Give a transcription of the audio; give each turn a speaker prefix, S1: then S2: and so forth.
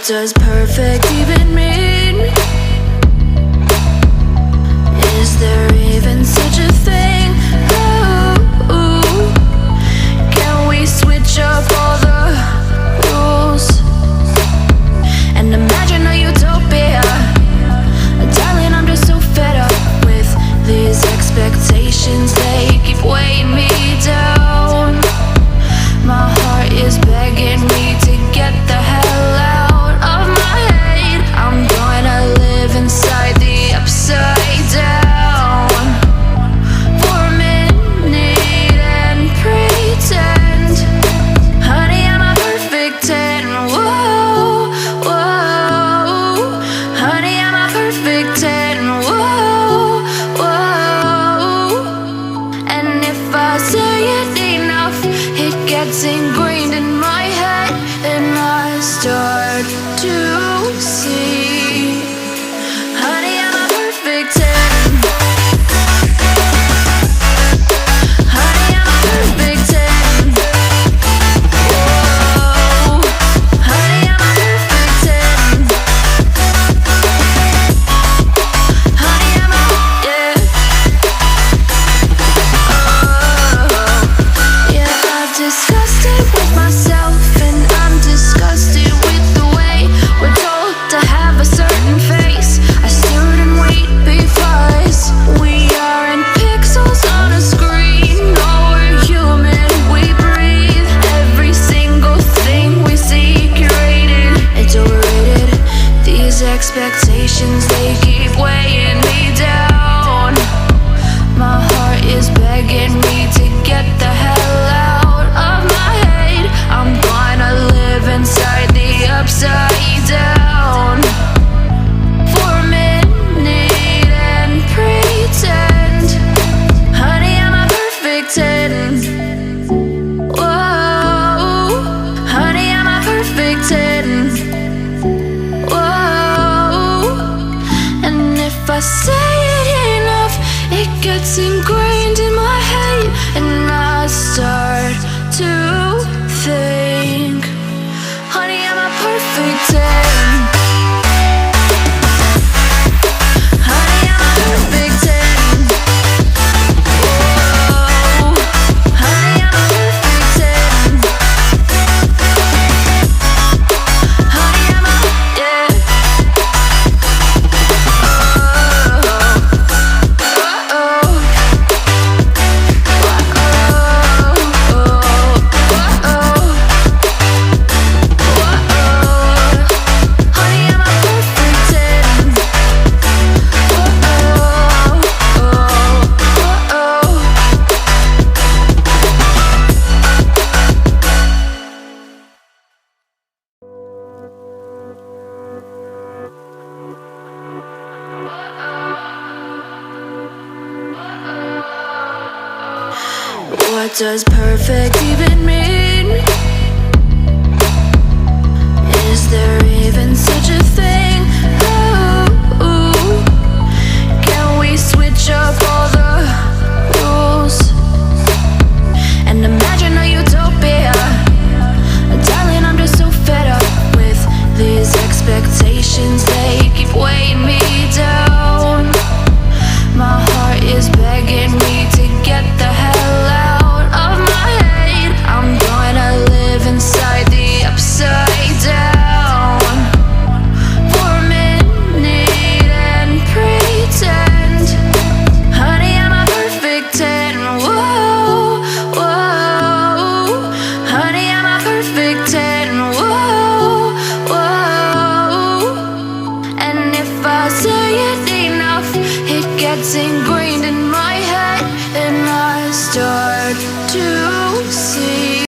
S1: What does perfect even mean? Is there even such a thing? Ooh, can we switch up all the rules and imagine a utopia? Darling, I'm just so fed up with these expectations. They keep weighing me down. My heart is begging me to get the hell out of my head. I'm gonna live inside the upside down for a minute and pretend, honey, I'm a perfect 10. Whoa, whoa, honey, I'm a perfect 10. Whoa, whoa, and if I say it enough, it gets ingrained in my head, and I start to see, honey, I'm a perfect 10. Honey, I'm a perfect 10. Whoa, honey, I'm a perfect 10. Honey, I'm a, yeah. Yeah, I've discussed it with myself, and I'm disgusted with the way we're told to have a certain face, a certain weight, because we aren't pixels on a screen. No, we're human, we breathe. Every single thing we see curated, it's overrated. These expectations, they keep weighing me down. My heart is begging me to get the hell out of my head. I'm gonna live inside the upside down for a minute and pretend, honey, I'm a perfect 10. Whoa, honey, I'm a perfect 10. Whoa, and if I say it enough, it gets ingrained in my head, and I start to think, honey, I'm a perfect 10. Honey, I'm a perfect 10. Whoa, honey, I'm a perfect 10. Honey, I'm a, yeah. What does perfect even mean? Is there